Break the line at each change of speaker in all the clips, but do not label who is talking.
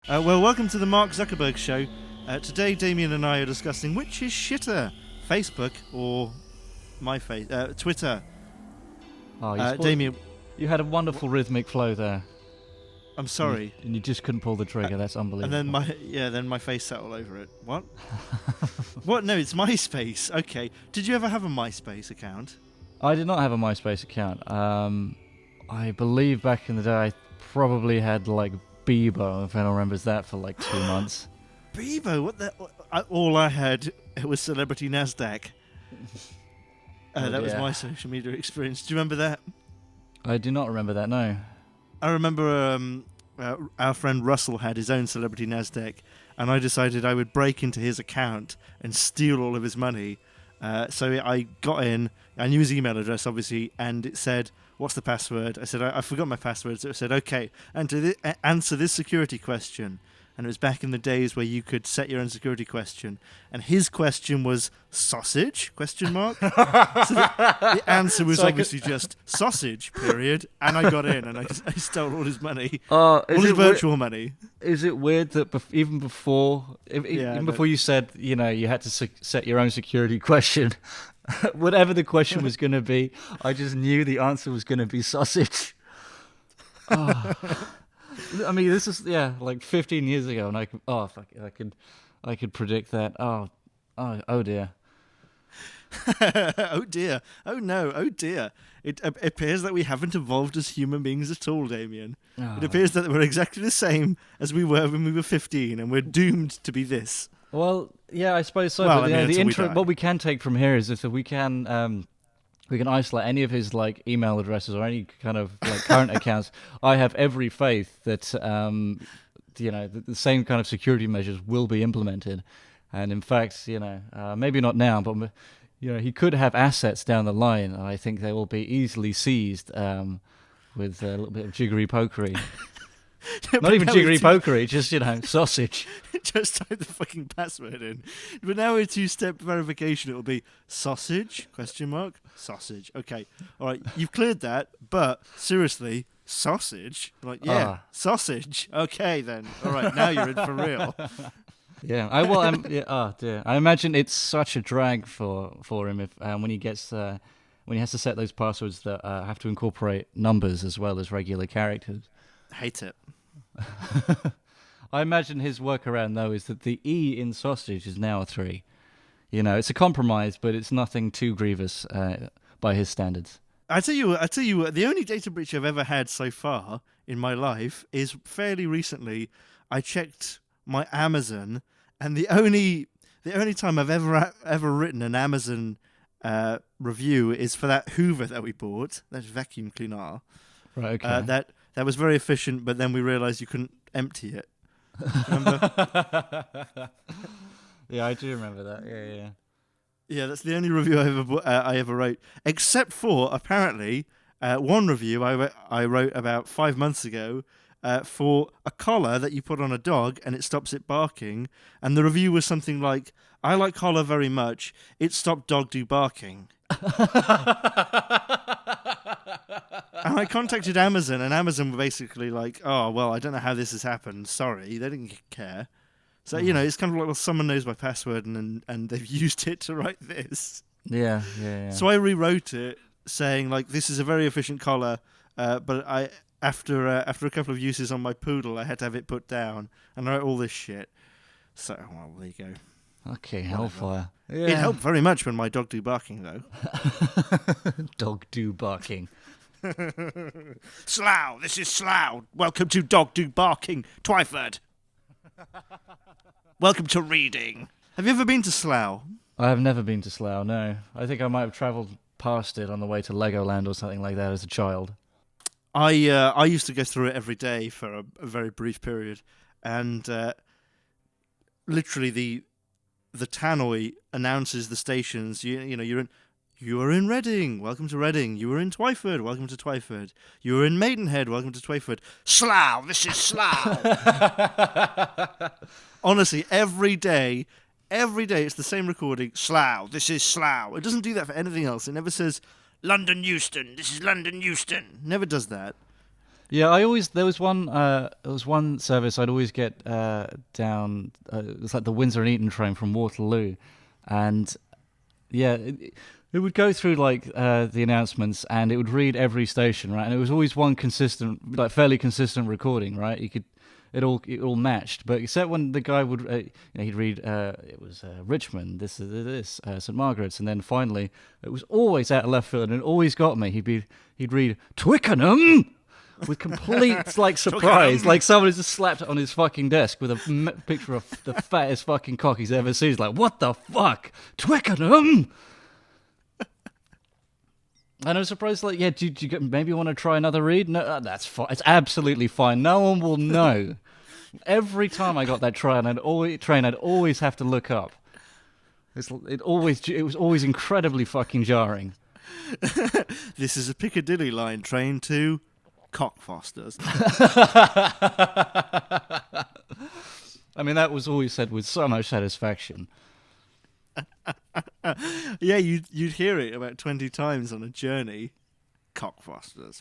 Well, welcome to the Mark Zuckerberg Show. Today, Damien and I are discussing which is shitter, Facebook or Twitter.
Oh,
Damien,
you had a wonderful rhythmic flow there.
I'm sorry.
And you just couldn't pull the trigger. That's unbelievable.
And then my face sat all over it. What? What? No, it's MySpace. Okay. Did you ever have a MySpace account?
I did not have a MySpace account. I believe back in the day I probably had like Bebo, if anyone remembers that, for like 2 months.
Bebo? All I had was Celebrity Nasdaq. That was my social media experience. Do you remember that?
I do not remember that, no.
I remember our friend Russell had his own Celebrity Nasdaq, and I decided I would break into his account and steal all of his money. So I got in, I knew his email address, obviously, and it said, "What's the password?" I said, I forgot my password, so it said, "Okay, answer this security question." And it was back in the days where you could set your own security question. And his question was, "Sausage?" question mark. So the answer was obviously just sausage, period. And I got in, and I stole all his money. All his virtual money.
Is it weird that even before you said, you had to set your own security question, whatever the question was going to be, I just knew the answer was going to be sausage. Oh. I mean, this is like 15 years ago, and I could predict that. Oh dear.
Oh dear. Oh no. Oh dear. It appears that we haven't evolved as human beings at all, Damien. Oh. It appears that we're exactly the same as we were when we were 15, and we're doomed to be this.
Well, yeah, I suppose so.
Well,
but what we can take from here is if we can isolate any of his like email addresses or any kind of like current accounts. I have every faith that the same kind of security measures will be implemented, and in fact, maybe not now, but he could have assets down the line, and I think they will be easily seized with a little bit of jiggery pokery. Not even jiggery pokery, just sausage.
Just type the fucking password in. But now with two-step verification, it'll be sausage? Question mark. Sausage. Okay. All right. You've cleared that, but seriously, sausage? Like, sausage. Okay then. All right. Now you're in for real.
Yeah. Oh dear. I imagine it's such a drag for him if when he has to set those passwords that have to incorporate numbers as well as regular characters.
Hate it.
I imagine his workaround, though, is that the E in sausage is now a 3. It's a compromise, but it's nothing too grievous by his standards.
I tell you, the only data breach I've ever had so far in my life is fairly recently. I checked my Amazon, and the only time I've ever written an Amazon review is for that Hoover that we bought, that vacuum cleaner.
Right. Okay.
That was very efficient, but then we realised you couldn't empty it. Remember?
Yeah, I do remember that. Yeah.
Yeah, that's the only review I ever wrote, except for apparently one review I wrote about 5 months ago for a collar that you put on a dog and it stops it barking, and the review was something like, "I like collar very much. It stopped dog do barking." And I contacted Amazon, and Amazon were basically like, "Oh, well, I don't know how this has happened. Sorry." They didn't care. So, it's kind of like, well, someone knows my password, and they've used it to write this.
Yeah.
So I rewrote it, saying, like, this is a very efficient collar, but after a couple of uses on my poodle, I had to have it put down, and I wrote all this shit. So, well, there you go.
Okay, hellfire. Yeah.
It helped very much when my dog do barking, though.
Dog do barking.
Slough, this is Slough. Welcome to Dog Do Barking, Twyford. Welcome to reading. Have you ever been to Slough?
I have never been to Slough, no. I think I might have travelled past it on the way to Legoland or something like that as a child.
I used to go through it every day for a very brief period, and literally the tannoy announces the stations. You are in Reading, welcome to Reading. You are in Twyford, welcome to Twyford. You are in Maidenhead, welcome to Twyford. Slough, this is Slough. Honestly, every day it's the same recording. Slough, this is Slough. It doesn't do that for anything else. It never says London Euston, this is London Euston. Never does that.
Yeah, there was one service I'd always get down. It was like the Windsor and Eton train from Waterloo, and yeah, it would go through like the announcements, and it would read every station, right? And it was always one consistent, like fairly consistent recording, right? You could it all matched, but except when the guy would, he'd read it was Richmond, this St Margaret's, and then finally it was always out of left field, and it always got me. He'd read Twickenham. With complete like surprise, like someone has just slapped it on his fucking desk with a picture of the fattest fucking cock he's ever seen. He's like, "What the fuck, Twickenham?" And I was surprised, like, yeah, do you maybe want to try another read? No, that's fine. It's absolutely fine. No one will know. Every time I got that train, I'd always have to look up. It was always incredibly fucking jarring.
This is a Piccadilly line train to Cockfosters.
I mean, that was always said with so much satisfaction.
Yeah, you'd hear it about 20 times on a journey. Cockfosters.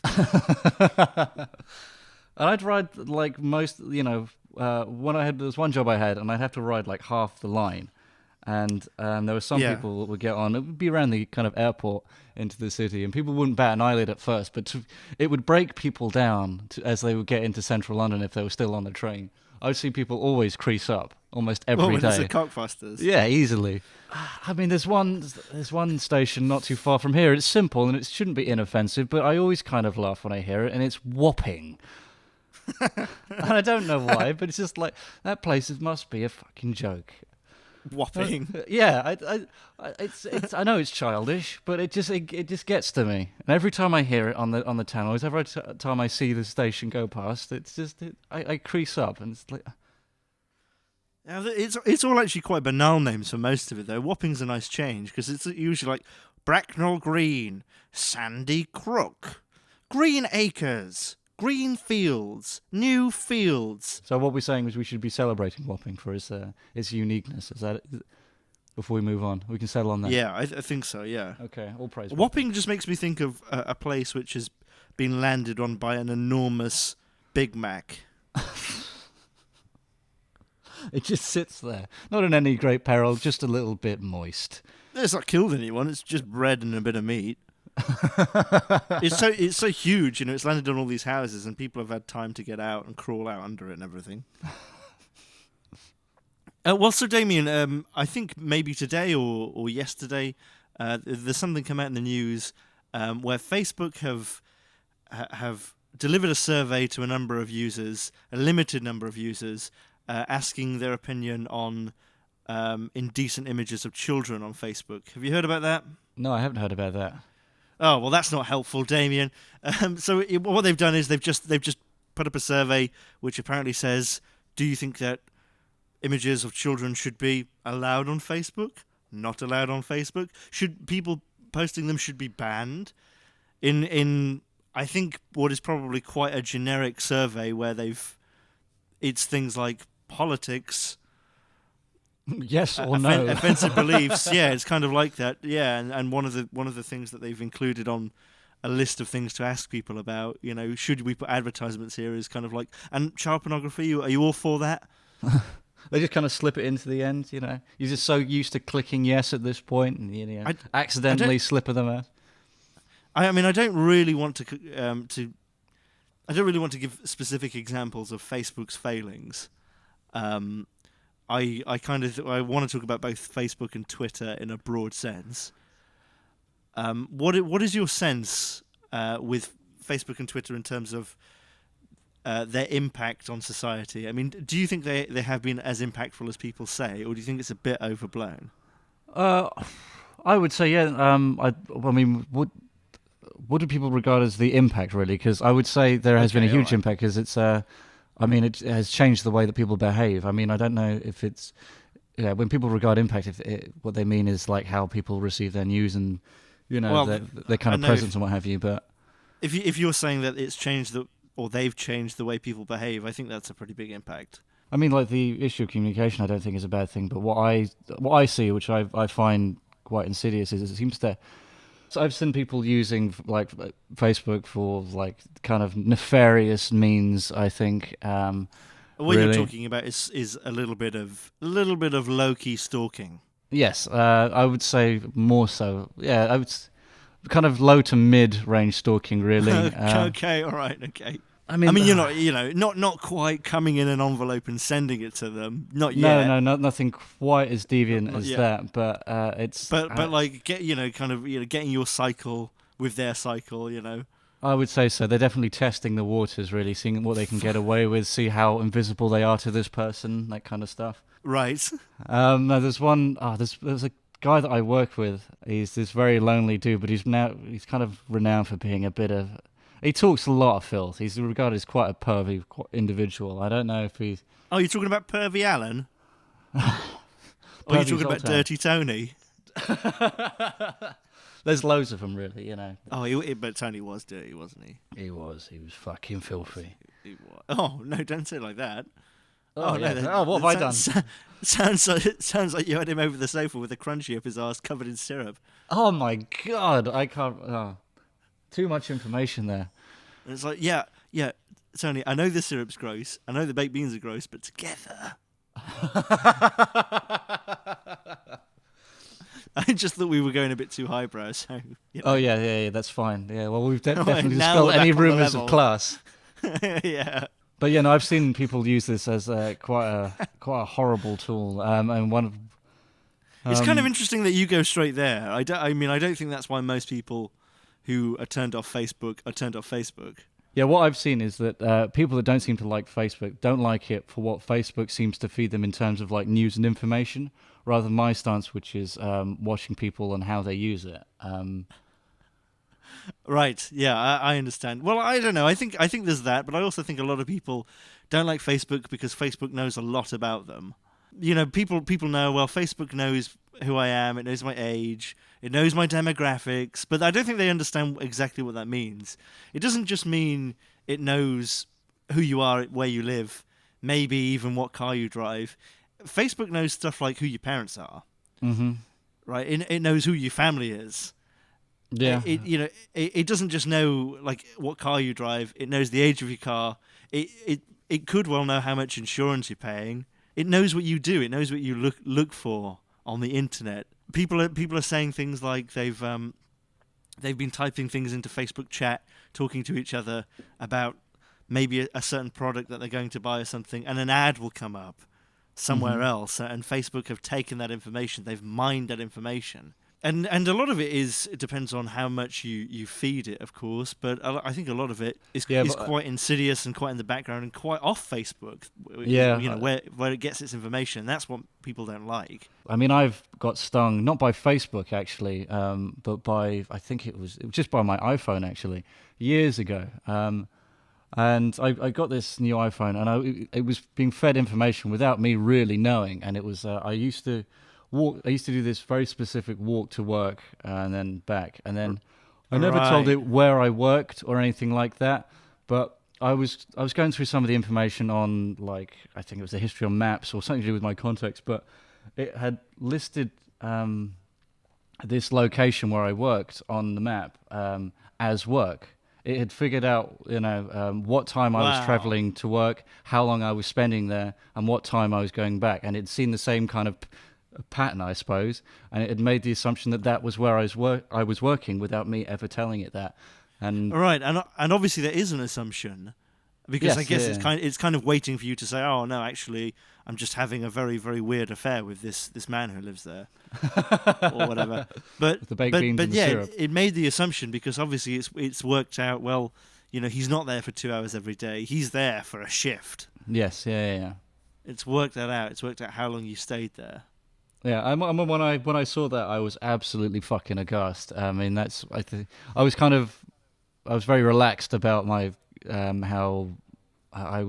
And I'd ride like most, when there was one job I had, and I'd have to ride like half the line. And there were some people that would get on. It would be around the kind of airport into the city, and people wouldn't bat an eyelid at first, but it would break people down as they would get into central London if they were still on the train. I would see people always crease up almost every day.
It's a Cockfosters.
Yeah, easily. I mean, there's one station not too far from here. It's simple and it shouldn't be inoffensive, but I always kind of laugh when I hear it, and it's Wapping. And I don't know why, but it's just like, that place must be a fucking joke.
Wapping.
Yeah, I know it's childish, but it just gets to me. And every time I hear it on the tunnels, every time I see the station go past, I crease up, and it's like.
Now, it's all actually quite banal names for most of it, though. Wapping's a nice change, because it's usually like Bracknell Green, Sandy Crook, Green Acres, Green Fields, New Fields.
So what we're saying is we should be celebrating Wapping for its uniqueness. Is that it? Before we move on, we can settle on that.
Yeah, I think so, yeah.
Okay, all praise.
Wapping just makes me think of a place which has been landed on by an enormous Big Mac.
It just sits there, not in any great peril, just a little bit moist.
It's not killed anyone. It's just bread and a bit of meat. It's so huge, it's landed on all these houses, and people have had time to get out and crawl out under it and everything. Well, so Damien, I think maybe today or yesterday, there's something come out in the news where Facebook have delivered a survey to a number of users, a limited number of users, asking their opinion on indecent images of children on Facebook. Have you heard about that?
No, I haven't heard about that.
Oh, well, that's not helpful, Damien. So what they've done is they've just put up a survey which apparently says, do you think that images of children should be allowed on Facebook? Not allowed on Facebook? Should people posting them should be banned? In I think what is probably quite a generic survey where it's things like politics.
Yes or no?
Offensive beliefs. Yeah, it's kind of like that. Yeah, and one of the things that they've included on a list of things to ask people about, should we put advertisements here, is kind of like, and child pornography. Are you all for that?
They just kind of slip it into the end. You're just so used to clicking yes at this point, and accidentally slip of them out.
I mean, I don't really want to give specific examples of Facebook's failings. I want to talk about both Facebook and Twitter in a broad sense. What is your sense with Facebook and Twitter in terms of their impact on society? I mean, do you think they have been as impactful as people say, or do you think it's a bit overblown?
I would say, yeah. I mean, what do people regard as the impact, really? Because I would say there has been a huge impact, because it's it has changed the way that people behave. I mean, I don't know if it's when people regard impact, what they mean is like how people receive their news and their kind of presence and what have you. But
if you're saying that it's changed or they've changed the way people behave, I think that's a pretty big impact.
I mean, like the issue of communication, I don't think is a bad thing. But what I see, which I find quite insidious, is it seems to So I've seen people using like Facebook for like kind of nefarious means. I think.
What you're
Really,
talking about is a little bit of low key stalking.
yes. I would say more so. Yeah, kind of low to mid range stalking. Really.
Okay, all right, okay.
I
I
mean,
mean, you're not, not quite coming in an envelope and sending it to them. Not
no,
yet.
nothing quite as deviant
Not
as
yet.
that. But it's.
But like kind of getting your cycle with their cycle.
I would say so. They're definitely testing the waters, really, seeing what they can get away with, see how invisible they are to this person, that kind of stuff.
Right.
No, there's one. There's a guy that I work with. He's this very lonely dude, but he's kind of renowned for being a bit of. He talks a lot of filth. He's regarded as quite a pervy individual. I don't know if he's.
Oh, you're talking about Pervy Allen? Or you're
Pervy
talking about
Zoltan.
Dirty Tony?
There's loads of them, really.
Oh, but Tony was dirty, wasn't he?
He was fucking filthy.
He was. Oh no, don't say it like that.
Oh,
no.
yeah. What have I done?
Sounds like you had him over the sofa with a crunchie up his arse covered in syrup.
Oh my god, I can't. Oh. Too much information there.
And it's like, yeah, Tony, I know the syrup's gross, I know the baked beans are gross, but together. I just thought we were going a bit too highbrow, so.
Oh yeah, that's fine. Yeah, well, we've definitely
now
dispelled
we're
any
back on the
rumours of
level.
class.
Yeah.
But yeah, no, I've seen people use this as quite a horrible tool. And one of
It's kind of interesting that you go straight there. I don't think that's why most people who are turned off Facebook are turned off Facebook.
Yeah, what I've seen is that people that don't seem to like Facebook don't like it for what Facebook seems to feed them in terms of like news and information, rather than my stance, which is watching people and how they use it.
Right. Yeah, I understand. Well, I don't know. I think there's that, but I also think a lot of people don't like Facebook because Facebook knows a lot about them. People know, well, Facebook knows who I am, it knows my age, it knows my demographics, but I don't think they understand exactly what that means. It doesn't just mean it knows who you are, where you live, maybe even what car you drive. Facebook knows stuff like who your parents are,
Mm-hmm.
right? It knows who your family is.
Yeah.
It doesn't just know like what car you drive. It knows the age of your car. It could well know how much insurance you're paying. It knows what you do. It knows what you look for on the internet. People are saying things like they've been typing things into Facebook chat, talking to each other about maybe a certain product that they're going to buy or something, and an ad will come up somewhere else, and Facebook have taken that information. They've mined that information. And a lot of it depends on how much you feed it, of course. But I think a lot of it is quite insidious and quite in the background and quite off Facebook.
Yeah.
Where it gets its information. That's what people don't like.
I mean, I've got stung not by Facebook actually, but by I think it was just by my iPhone actually years ago. And I got this new iPhone, and it was being fed information without me really knowing. And it was I used to do this very specific walk to work and then back, and then I never told it where I worked or anything like that. But I was going through some of the information on, like, I think it was the history on maps or something to do with my contacts, but it had listed this location where I worked on the map as work. It had figured out, what time I was traveling to work, how long I was spending there, and what time I was going back. And it'd seen the same kind of pattern, I suppose, and it had made the assumption that was where I was working without me ever telling it that. And
right, and obviously there is an assumption, because I guess it's kind of waiting for you to say, oh no, actually I'm just having a very, very weird affair with this man who lives there, or whatever. But
the baked beans and the syrup.
It made the assumption because obviously it's worked out. Well, he's not there for 2 hours every day. He's there for a shift.
Yes, yeah.
It's worked that out. It's worked out how long you stayed there.
Yeah, when I saw that, I was absolutely fucking aghast. I mean, I was very relaxed about my how I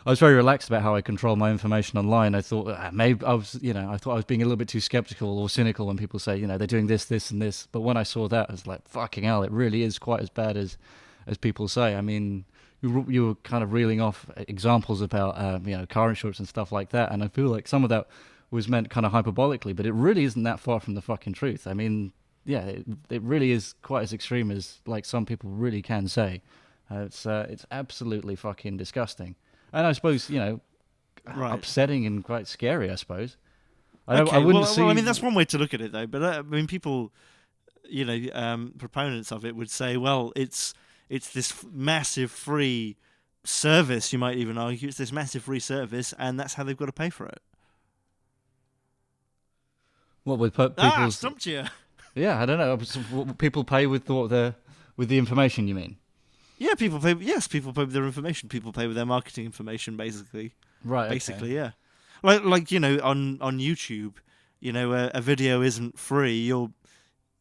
was very relaxed about how I control my information online. I thought maybe I thought I was being a little bit too skeptical or cynical when people say, they're doing this, and this. But when I saw that, I was like, fucking hell, it really is quite as bad as people say. I mean, you were kind of reeling off examples about car insurance and stuff like that, and I feel like some of that was meant kind of hyperbolically, but it really isn't that far from the fucking truth. I mean, it really is quite as extreme as like some people really can say. It's absolutely fucking disgusting, and I suppose
Right.
upsetting and quite scary. I suppose.
Okay.
I wouldn't
Well,
see.
I mean, that's one way to look at it, though. But I mean, people, proponents of it would say, well, it's this massive free service. You might even argue it's this massive free service, and that's how they've got to pay for it.
What would put people's
stumped you.
Yeah, I don't know. People pay with the information. You mean?
Yeah, people pay. Yes, people pay with their information. People pay with their marketing information, basically.
Right.
Basically, yeah. Like on YouTube, a video isn't free.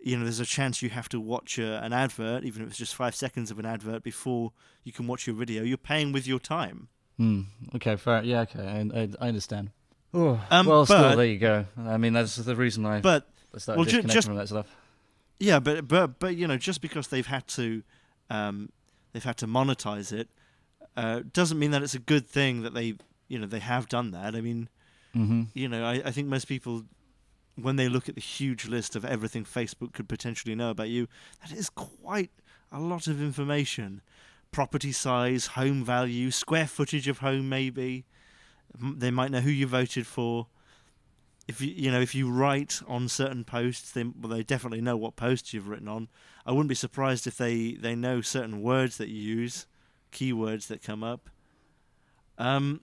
There's a chance you have to watch an advert, even if it's just 5 seconds of an advert before you can watch your video. You're paying with your time.
Okay. Fair. Yeah. Okay. I understand. Oh,
but,
still, there you go. I mean, that's the reason I started disconnecting from that stuff.
Yeah, but just because they've had to monetize it, doesn't mean that it's a good thing that they have done that. I mean, I think most people, when they look at the huge list of everything Facebook could potentially know about you, that is quite a lot of information. Property size, home value, square footage of home, maybe. They might know who you voted for. If you write on certain posts, they definitely know what posts you've written on. I wouldn't be surprised if they know certain words that you use, keywords that come up. And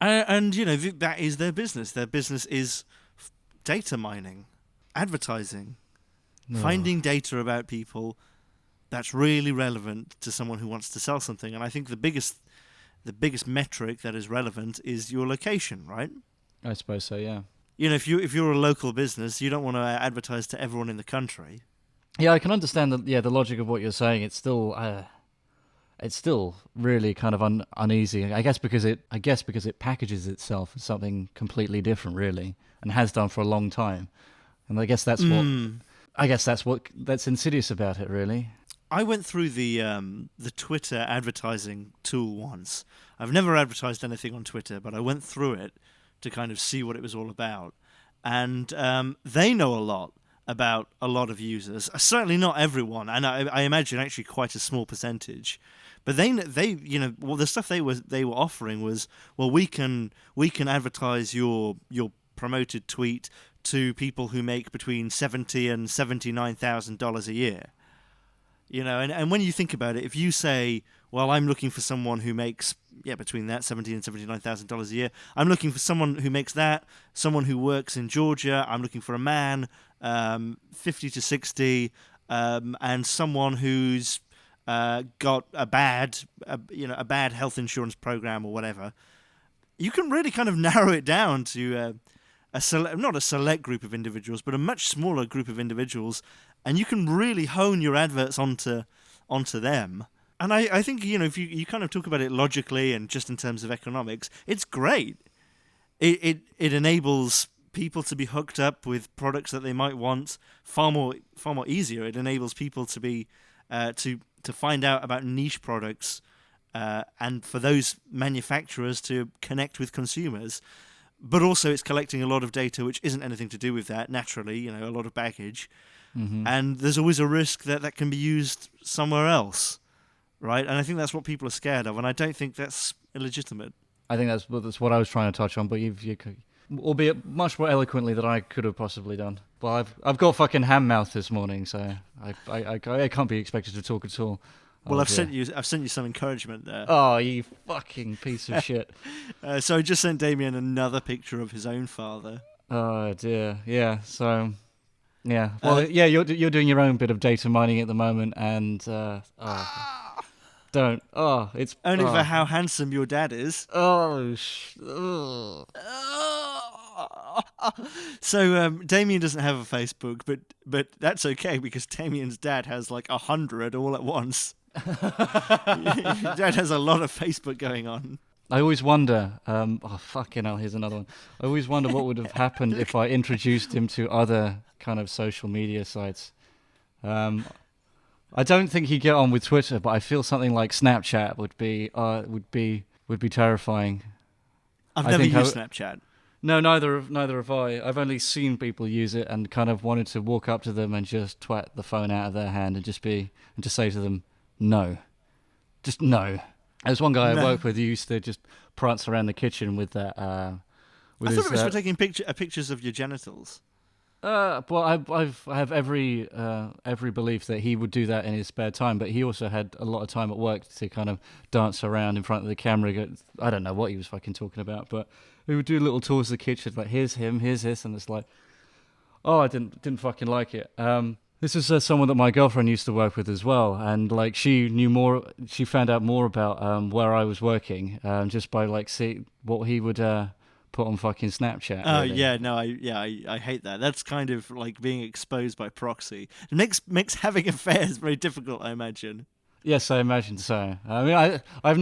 that is their business. Their business is data mining, advertising, finding data about people that's really relevant to someone who wants to sell something. And I think the biggest metric that is relevant is your location, right?
I suppose so, yeah.
If you're a local business, you don't want to advertise to everyone in the country.
Yeah, I can understand the logic of what you're saying. It's still really kind of uneasy. I guess because it packages itself as something completely different, really, and has done for a long time. And I guess that's that's insidious about it, really.
I went through the Twitter advertising tool once. I've never advertised anything on Twitter, but I went through it to kind of see what it was all about. And they know a lot about a lot of users. Certainly not everyone, and I imagine actually quite a small percentage. But the stuff they were offering was, well, we can advertise your promoted tweet to people who make between $70,000 and $79,000 a year. And when you think about it, if you say, well, I'm looking for someone who makes between that $70,000 and $79,000 a year. I'm looking for someone who makes that, someone who works in Georgia. I'm looking for a man, 50 to 60, and someone who's got a bad health insurance program or whatever. You can really kind of narrow it down to not a select group of individuals, but a much smaller group of individuals, and you can really hone your adverts onto them. And I think, if you kind of talk about it logically and just in terms of economics, it's great. It enables people to be hooked up with products that they might want far more easier. It enables people to be to find out about niche products and for those manufacturers to connect with consumers. But also it's collecting a lot of data which isn't anything to do with that, naturally, a lot of baggage. Mm-hmm. And there's always a risk that can be used somewhere else. Right, and I think that's what people are scared of, and I don't think that's illegitimate. I think
that's what I was trying to touch on, but you albeit much more eloquently than I could have possibly done. Well, I've got fucking ham mouth this morning, so I can't be expected to talk at all.
Well, I've sent you some encouragement there.
Oh, you fucking piece of shit!
So I just sent Damien another picture of his own father.
Oh dear, yeah. So. Yeah, well, you're doing your own bit of data mining at the moment, and it's
only for how handsome your dad is. So Damien doesn't have a Facebook, but that's okay because Damien's dad has like 100 all at once. Dad has a lot of Facebook going on.
I always wonder, fucking hell, here's another one. I always wonder what would have happened if I introduced him to other kind of social media sites. I don't think he'd get on with Twitter, but I feel something like Snapchat would be terrifying.
I've never used Snapchat.
No, neither have I. I've only seen people use it and kind of wanted to walk up to them and just twat the phone out of their hand and just say to them, no, just no. There's one guy I
No.
worked with who used to just prance around the kitchen with that. With
I thought
his,
it was for taking pictures of your genitals.
Well, I have every belief that he would do that in his spare time, but he also had a lot of time at work to kind of dance around in front of the camera. I don't know what he was fucking talking about, but he would do little tours of the kitchen, like here's him, here's this, and it's like, oh, I didn't fucking like it. This is someone that my girlfriend used to work with as well, and like she knew more. She found out more about where I was working just by like see what he would put on fucking Snapchat.
Oh
really.
yeah, no, I hate that. That's kind of like being exposed by proxy. It makes having affairs very difficult, I imagine.
Yes, I imagine so. I mean, I have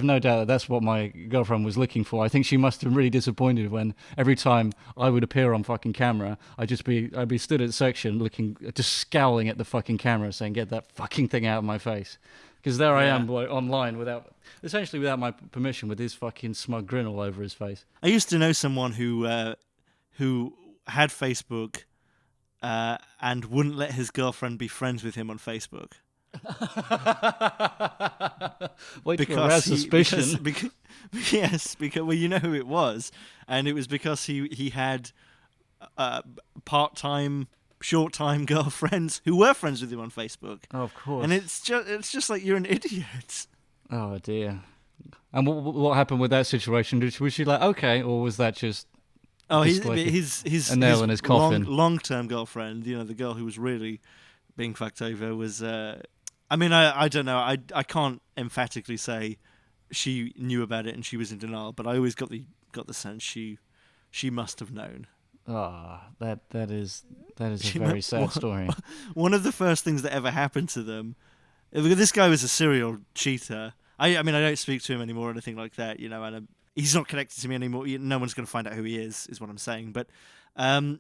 no doubt that that's what my girlfriend was looking for. I think she must have been really disappointed when every time I would appear on fucking camera, I'd be stood at section looking, just scowling at the fucking camera, saying, "Get that fucking thing out of my face," because there I
Yeah.
am like, online essentially without my permission, with his fucking smug grin all over his face.
I used to know someone who had Facebook and wouldn't let his girlfriend be friends with him on Facebook.
Wait to
Because
arouse
he,
suspicion.
yes, because well, you know who it was, and it was because he had part-time, short-time girlfriends who were friends with him on Facebook,
Oh, of course.
and it's just like you're an idiot.
Oh dear. And what happened with that situation? Was she like okay, or was that just
Oh,
just like
his
a nail in his coffin?
long-term girlfriend, the girl who was really being fucked over was. I mean, I don't know. I can't emphatically say she knew about it and she was in denial, but I always got the sense she must have known.
Ah, that is a
She
very
mu-
sad story.
One of the first things that ever happened to them. This guy was a serial cheater. I mean, I don't speak to him anymore or anything like that, and he's not connected to me anymore. No one's going to find out who he is what I'm saying. But one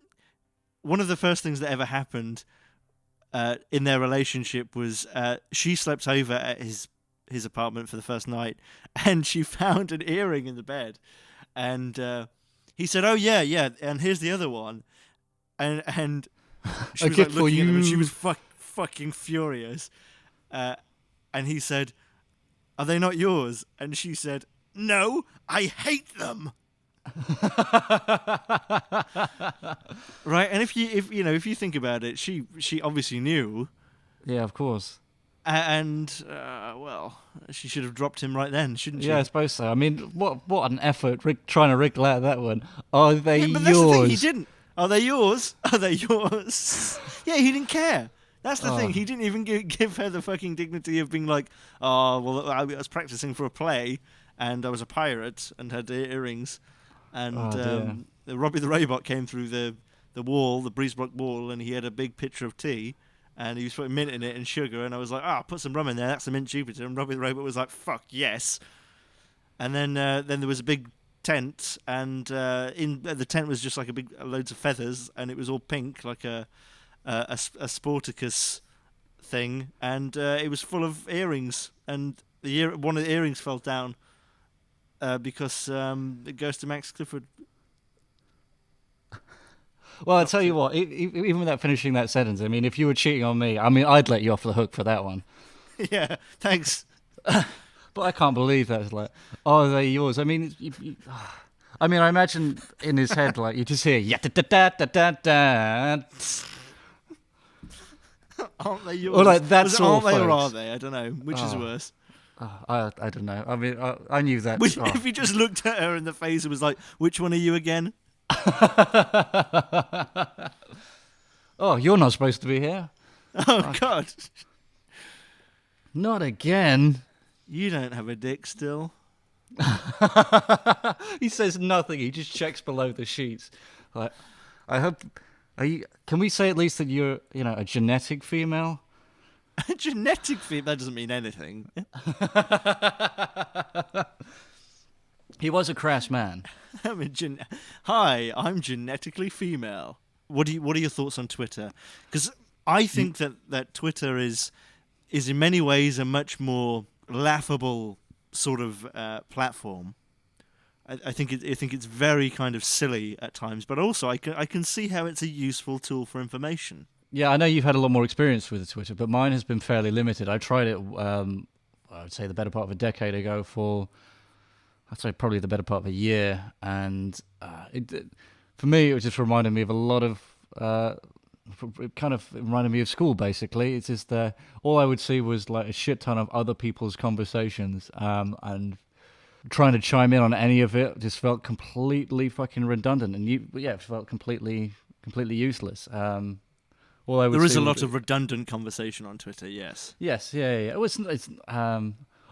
of the first things that ever happened in their relationship was she slept over at his apartment for the first night, and she found an earring in the bed, and he said, "Oh yeah, and here's the other one," and she
A
was
gift
like
for
looking at him, and she
you.
was fucking furious, and he said, "Are they not yours?" And she said, "No, I hate them." Right, and if you think about it, she obviously knew,
Yeah, of course.
and well, she should have dropped him right then, shouldn't she?
Yeah, I suppose so. I mean, what an effort trying to wriggle out of that one. Are they
Yeah, but
yours?
that's the thing. He didn't. Are they yours? Are they yours? Yeah, he didn't care. That's the thing. He didn't even give her the fucking dignity of being like, "Oh, well, I was practicing for a play, and I was a pirate and had earrings." And
dear.
Robbie the Robot came through the wall, the Breezebrook wall, and he had a big pitcher of tea, and he was putting mint in it and sugar, and I was like, put some rum in there, that's a mint Jupiter, and Robbie the Robot was like, fuck yes. And then there was a big tent, and the tent was just like loads of feathers, and it was all pink, like a Sporticus thing, and it was full of earrings, and one of the earrings fell down because it goes to Max Clifford.
Well, I tell you what, even without finishing that sentence, I mean, if you were cheating on me, I mean, I'd let you off the hook for that one.
Yeah, thanks.
But I can't believe that. It's like, oh, they're yours. I mean, I mean, I imagine in his head, like, you just hear, yeah, da da da da da.
Aren't they yours?
Or like that
Was it
sort
aren't
of
they or
folks.
are they? I don't know. Which is worse?
I don't know. I mean, I knew that.
If you just looked at her in the face and was like, which one are you again?
Oh, you're not supposed to be here.
Oh, God.
Not again.
You don't have a dick still.
He says nothing. He just checks below the sheets. Like, I hope. Are you? Can we say at least that you're, a genetic female?
A genetic female? That doesn't mean anything.
He was a crass man.
Hi, I'm genetically female. What are your thoughts on Twitter? Because I think that Twitter is in many ways a much more laughable sort of platform. I think it's very kind of silly at times, but also I can see how it's a useful tool for information.
Yeah, I know you've had a lot more experience with Twitter, but mine has been fairly limited. I tried it, I would say, the better part of a decade ago for, I'd say, probably the better part of a year, and for me, it just reminded me of a lot of. It kind of reminded me of school, basically. It's just all I would see was like a shit ton of other people's conversations, and trying to chime in on any of it just felt completely fucking redundant, and it felt completely useless. All I would
there is
see
a lot of redundant conversation on Twitter. Yes.
Yes, yeah.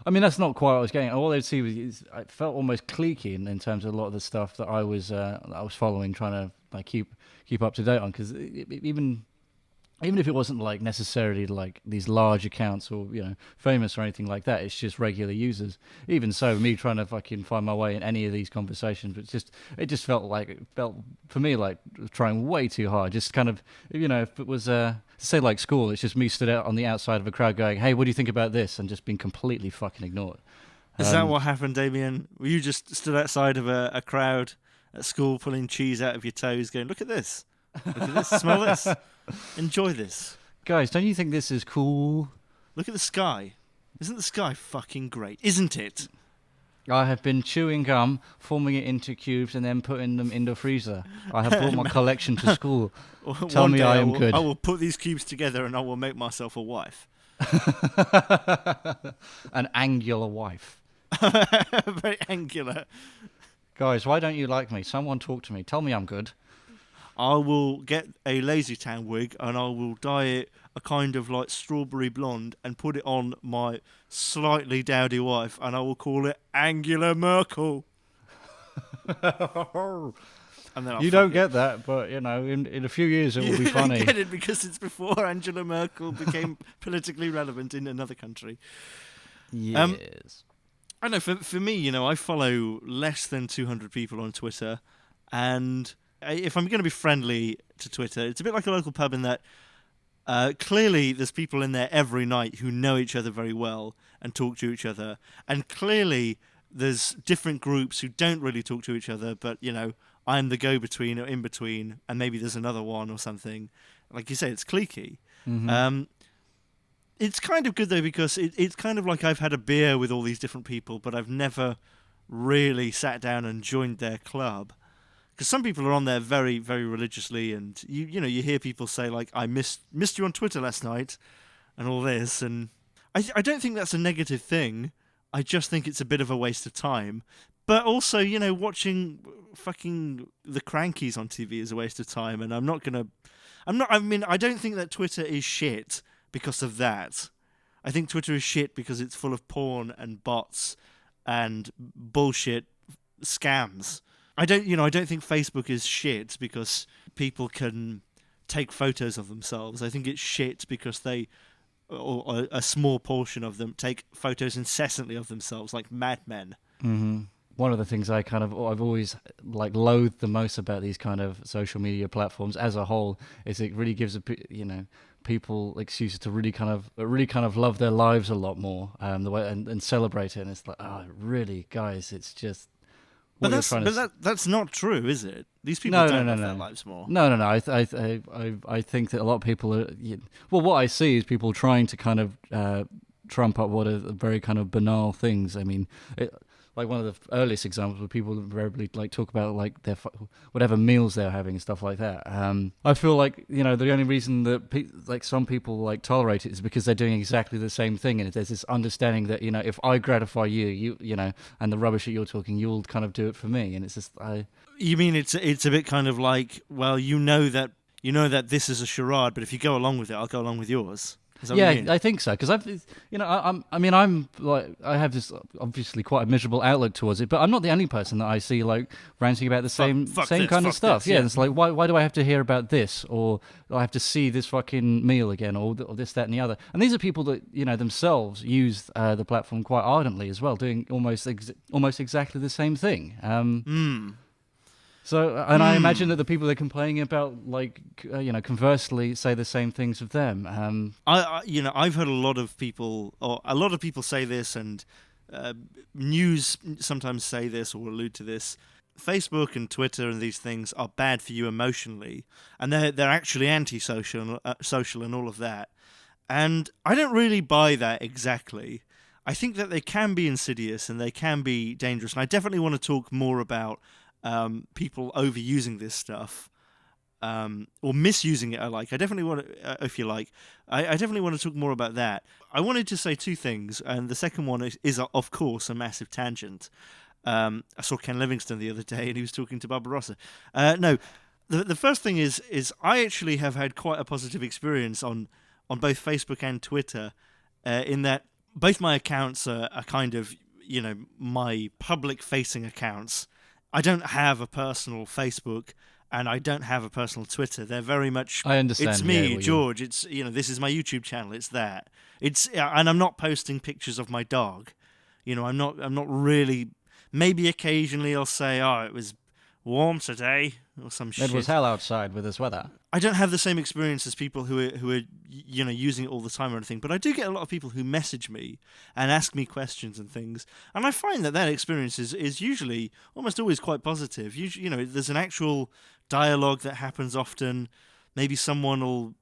I mean, that's not quite what I was getting. All I'd see was it felt almost cliquey in terms of a lot of the stuff that I was following, trying to like keep up to date on. Because even if it wasn't like necessarily like these large accounts or famous or anything like that, it's just regular users. Even so, me trying to fucking find my way in any of these conversations, it just felt for me like trying way too hard. Just kind of if it was say like school, it's just me stood out on the outside of a crowd going, "Hey, what do you think about this?" and just being completely fucking ignored.
Is that what happened, Damien? Were you just stood outside of a crowd at school pulling cheese out of your toes, going, "Look at this, smell this." Enjoy this.
Guys, don't you think this is cool?
Look at the sky. Isn't the sky fucking great? Isn't it?
I have been chewing gum, forming it into cubes, and then putting them in the freezer. I have brought my collection to school. Tell me I am good.
I will put these cubes together and I will make myself a wife.
An angular wife.
Very angular.
Guys, why don't you like me? Someone talk to me. Tell me I'm good.
I will get a Lazy Town wig and I will dye it a kind of like strawberry blonde and put it on my slightly dowdy wife and I will call it Angela Merkel. And then
you don't get that, but in a few years it will be funny.
I get it because it's before Angela Merkel became politically relevant in another country.
Yes.
I know, for me, I follow less than 200 people on Twitter, and if I'm going to be friendly to Twitter, it's a bit like a local pub in that clearly there's people in there every night who know each other very well and talk to each other, and clearly there's different groups who don't really talk to each other, but I'm the go-between or in-between, and maybe there's another one or something. Like you say, it's cliquey. Mm-hmm. It's kind of good though because it's kind of like I've had a beer with all these different people, but I've never really sat down and joined their club. Because some people are on there very, very religiously, and you hear people say like, "I missed you on Twitter last night," and all this, and I don't think that's a negative thing. I just think it's a bit of a waste of time. But also, watching fucking the Crankies on TV is a waste of time, and I don't think that Twitter is shit because of that. I think Twitter is shit because it's full of porn and bots and bullshit scams. I don't think Facebook is shit because people can take photos of themselves. I think it's shit because or a small portion of them take photos incessantly of themselves like madmen.
Mm-hmm. One of the things I've always like loathed the most about these kind of social media platforms as a whole is it really gives people excuses to really kind of love their lives a lot more the way and celebrate it, and it's like, oh really, guys, it's just.
But that's not true, is it? These people don't love their lives more.
No. I think that a lot of people are. Well, what I see is people trying to kind of trump up what are very kind of banal things. I mean, like one of the earliest examples where people invariably like talk about like their whatever meals they're having and stuff like that. I feel like the only reason that some people like tolerate it is because they're doing exactly the same thing, and there's this understanding that if I gratify you and the rubbish that you're talking, you'll kind of do it for me, and it's just
You mean it's a bit kind of like, well, that this is a charade, but if you go along with it, I'll go along with yours.
Yeah, I think so, because I'm like, I have this obviously quite a miserable outlook towards it, but I'm not the only person that I see like ranting about the same kind of stuff. Yeah, it's like why do I have to hear about this, or I have to see this fucking meal again, or this, that, and the other? And these are people that themselves use the platform quite ardently as well, doing almost exactly the same thing. So, and I imagine that the people they're complaining about, like, conversely, say the same things of them.
I've heard a lot of people say this, and news sometimes say this or allude to this. Facebook and Twitter and these things are bad for you emotionally, and they're actually antisocial, social and all of that. And I don't really buy that exactly. I think that they can be insidious and they can be dangerous. And I definitely want to talk more about people overusing this stuff. Or misusing it, I definitely want to, if you like, I definitely want to talk more about that. I wanted to say two things, and the second one is of course, a massive tangent. I saw Ken Livingstone the other day, and he was talking to Barbarossa. No, the first thing is I actually have had quite a positive experience on both Facebook and Twitter, in that both my accounts are kind of, my public-facing accounts. I don't have a personal Facebook, and I don't have a personal Twitter. They're very much.
I understand.
It's me, George. It's this is my YouTube channel. It's that. And I'm not posting pictures of my dog. I'm not really. Maybe occasionally I'll say, "Oh, it was warm today," or some shit.
It was hell outside with this weather.
I don't have the same experience as people who are using it all the time or anything, but I do get a lot of people who message me and ask me questions and things, and I find that experience is usually almost always quite positive. Usually, there's an actual dialogue that happens often. Maybe someone will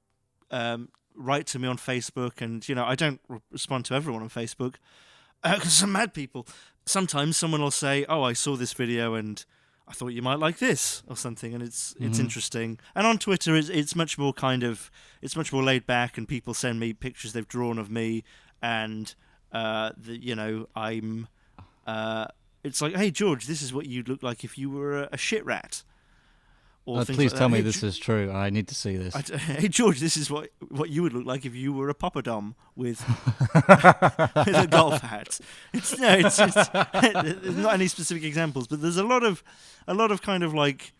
write to me on Facebook, and I don't respond to everyone on Facebook because some mad people. Sometimes someone will say, "Oh, I saw this video and I thought you might like this," or something, and it's interesting. And on Twitter, it's much more laid back, and people send me pictures they've drawn of me, and I'm. It's like, "Hey George, this is what you'd look like if you were a shit rat."
Please tell me this is true. I need to see this.
Hey George, this is what you would look like if you were a poppadom with with a golf hat. It's there's not any specific examples, but there's a lot of kind of like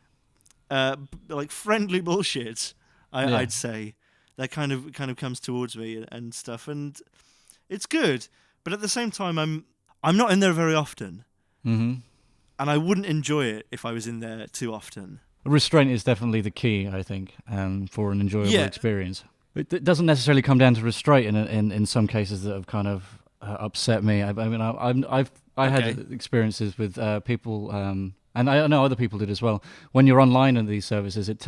friendly bullshit. I'd say that kind of comes towards me and stuff, and it's good. But at the same time, I'm not in there very often, and I wouldn't enjoy it if I was in there too often.
Restraint is definitely the key, I think, for an enjoyable experience. It doesn't necessarily come down to restraint in some cases that have kind of upset me. I had experiences with people, and I know other people did as well. When you're online in these services, it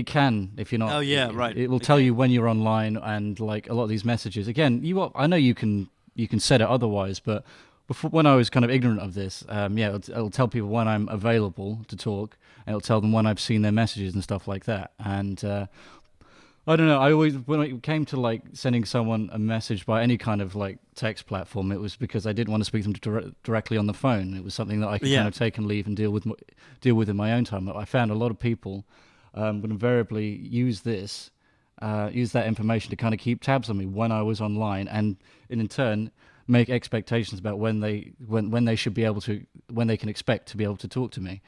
can, if you're not.
Oh yeah, right.
It will tell you when you're online, and like a lot of these messages. Again, I know you can set it otherwise, but before, when I was kind of ignorant of this, it'll tell people when I'm available to talk, and it'll tell them when I've seen their messages and stuff like that. And I don't know. I always, when it came to like sending someone a message by any kind of like text platform, it was because I didn't want to speak to them directly on the phone. It was something that I could kind of take and leave and deal with in my own time. I found a lot of people would invariably use that information to kind of keep tabs on me when I was online, and in turn make expectations about when they should be able to, when they can expect to be able to talk to me.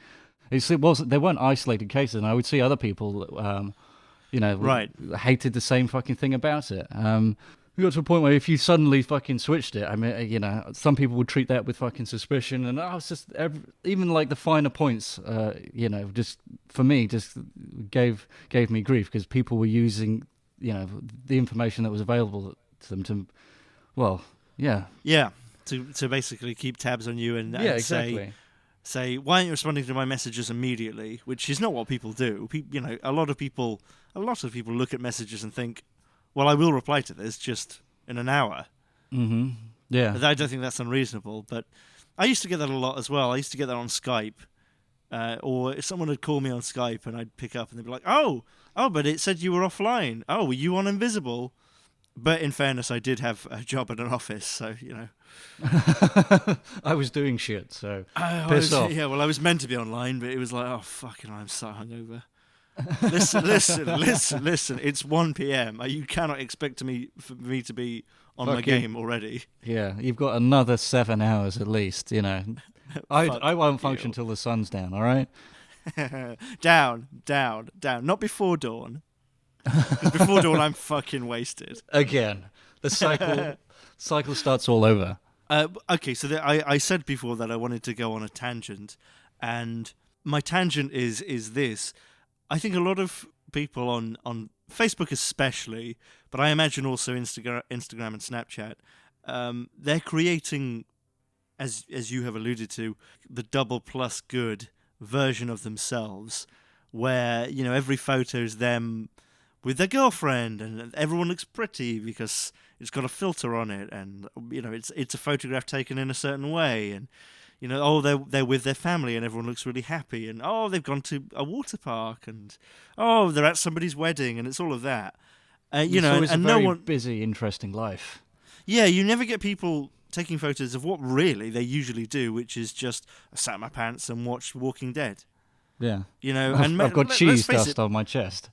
They weren't isolated cases, and I would see other people, hated the same fucking thing about it. We got to a point where if you suddenly fucking switched it, I mean, some people would treat that with fucking suspicion, and I was just even like the finer points, just for me, just gave me grief because people were using, the information that was available to them to, well. Yeah, to basically keep tabs on you and exactly.
say, why aren't you responding to my messages immediately? Which is not what people do. A lot of people look at messages and think, well, I will reply to this just in an hour.
Mm-hmm. Yeah.
I don't think that's unreasonable, but I used to get that a lot as well. I used to get that on Skype, or if someone had called me on Skype and I'd pick up and they'd be like, oh, but it said you were offline. Oh, were you on Invisible? But in fairness, I did have a job at an office, so,
I was doing shit, so
piss off. Yeah, well, I was meant to be online, but it was like, oh, fucking, I'm so hungover. Listen, it's 1 p.m. You cannot expect for me to be on my game already.
Yeah, you've got another 7 hours at least, I won't function till the sun's down, all right?
Down. Not before dawn. Before dawn, I'm fucking wasted.
Again, the cycle starts all over.
Okay, so I said before that I wanted to go on a tangent, and my tangent is this. I think a lot of people on Facebook especially, but I imagine also Instagram and Snapchat, they're creating as you have alluded to, the double plus good version of themselves, where every photo is them with their girlfriend, and everyone looks pretty because it's got a filter on it, and it's a photograph taken in a certain way, and they're with their family and everyone looks really happy, and they've gone to a water park, and they're at somebody's wedding, and it's all of that.
It's always
and
a very
no one,
busy, interesting life.
yeah, you never get people taking photos of what really they usually do, which is just I sat in my pants and watched Walking Dead.
Yeah.
I've
got cheese dust on my chest.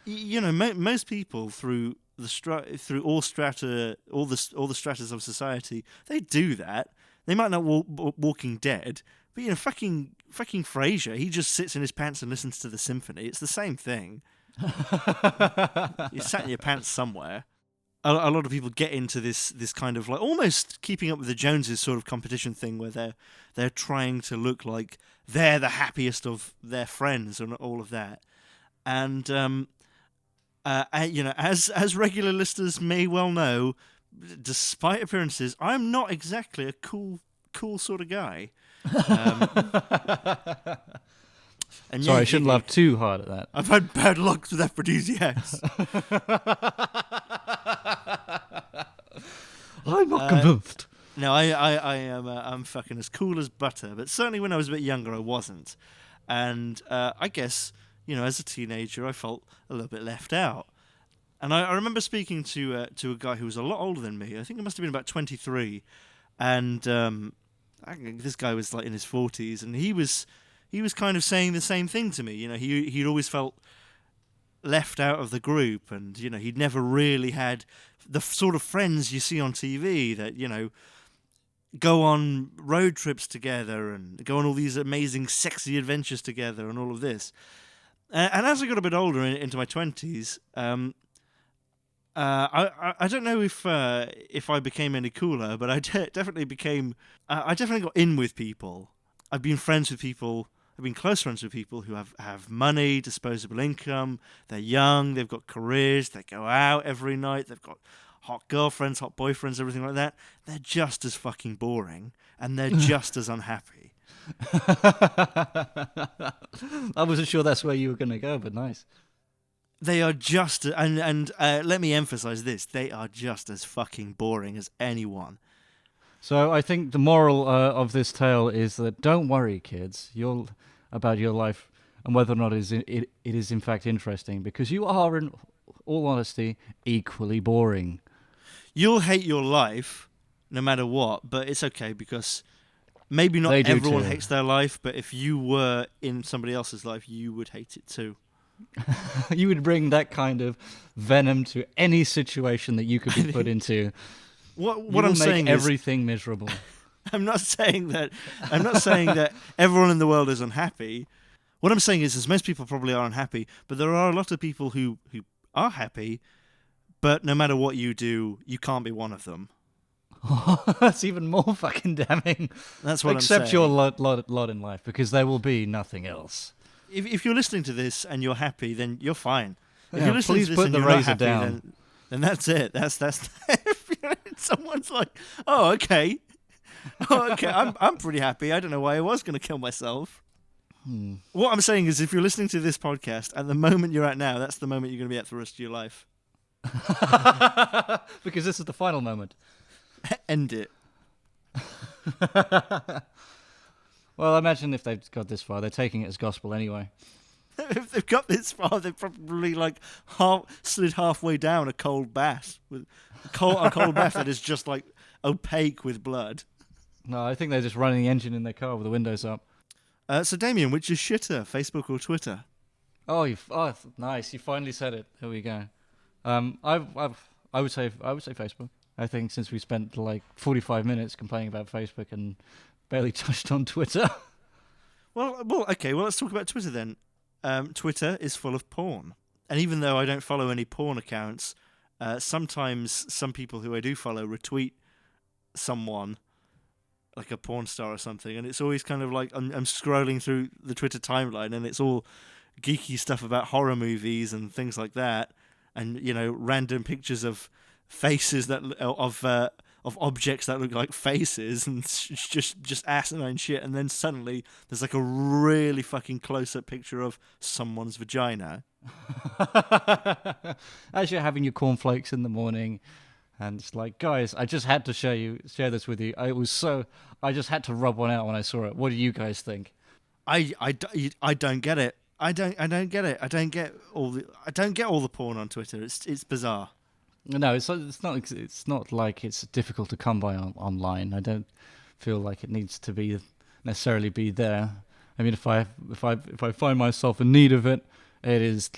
Most people through through all the stratas of society, they do that. They might not Walking Dead, but fucking Frasier, he just sits in his pants and listens to the symphony. It's the same thing. You sat in your pants somewhere. A lot of people get into this kind of like almost keeping up with the Joneses sort of competition thing, where they're trying to look like they're the happiest of their friends and all of that. And as regular listeners may well know, despite appearances, I'm not exactly a cool sort of guy. And
Sorry, I shouldn't laugh too hard at that.
I've had bad luck with aphrodisiacs.
I'm not convinced.
No, I am. I'm fucking as cool as butter. But certainly when I was a bit younger, I wasn't. And I guess as a teenager, I felt a little bit left out. And I remember speaking to a guy who was a lot older than me. I think he must have been about 23, and I think this guy was like in his 40s, and he was kind of saying the same thing to me. He'd always felt left out of the group, and he'd never really had the sort of friends you see on TV that go on road trips together and go on all these amazing sexy adventures together and all of this. And as I got a bit older into my 20s, I don't know if I became any cooler, but I definitely became. I definitely got in with people. I've been friends with people. I've been close friends with people who have money, disposable income. They're young. They've got careers. They go out every night. They've got hot girlfriends, hot boyfriends, everything like that. They're just as fucking boring, and they're just as unhappy.
I wasn't sure that's where you were going to go, but nice.
They are just, and let me emphasize this: they are just as fucking boring as anyone.
So I think the moral of this tale is that don't worry, kids, about your life and whether or not it is in fact interesting, because you are, in all honesty, equally boring.
You'll hate your life no matter what, but it's okay, because maybe not everyone hates their life, but if you were in somebody else's life, you would hate it too.
You would bring that kind of venom to any situation that you could be put into.
What I'm saying is
everything miserable.
I'm not saying that everyone in the world is unhappy. What I'm saying is most people probably are unhappy, but there are a lot of people who are happy, but no matter what you do, you can't be one of them.
That's even more fucking damning.
That's what I'm saying.
Except your lot in life, because there will be nothing else.
If you're listening to this and you're happy, then you're fine. If
Yeah,
you're listening
please
to this
put
and
the
you're not
razor
happy,
down.
then that's it. That's someone's like, oh okay, I'm pretty happy. I don't know why I was going to kill myself. What I'm saying is, if you're listening to this podcast at the moment you're at now, that's the moment you're going to be at for the rest of your life.
Because this is the final moment.
End it.
Well, I imagine if they've got this far, they're taking it as gospel anyway.
If they've got this far, they've probably slid halfway down a cold bath with a cold bath that is just like opaque with blood.
No, I think they're just running the engine in their car with the windows up.
So Damien, which is shitter, Facebook or Twitter?
Oh, nice! You finally said it. There we go. I would say Facebook. I think since we spent like 45 minutes complaining about Facebook and barely touched on Twitter.
Well, okay. Well, let's talk about Twitter then. Twitter is full of porn, and even though I don't follow any porn accounts, sometimes some people who I do follow retweet someone, like a porn star or something, and it's always kind of like I'm scrolling through the Twitter timeline, and it's all geeky stuff about horror movies and things like that, and random pictures of faces of of objects that look like faces and just asinine shit, and then suddenly there's like a really fucking close-up picture of someone's vagina.
As you're having your cornflakes in the morning, and it's like, guys, I just had to share this with you. I just had to rub one out when I saw it. What do you guys think?
I don't get it. I don't get it. I don't get all the porn on Twitter. It's bizarre.
No, it's not like it's difficult to come by online. I don't feel like it needs to necessarily be there. I mean, if I find myself in need of it, it's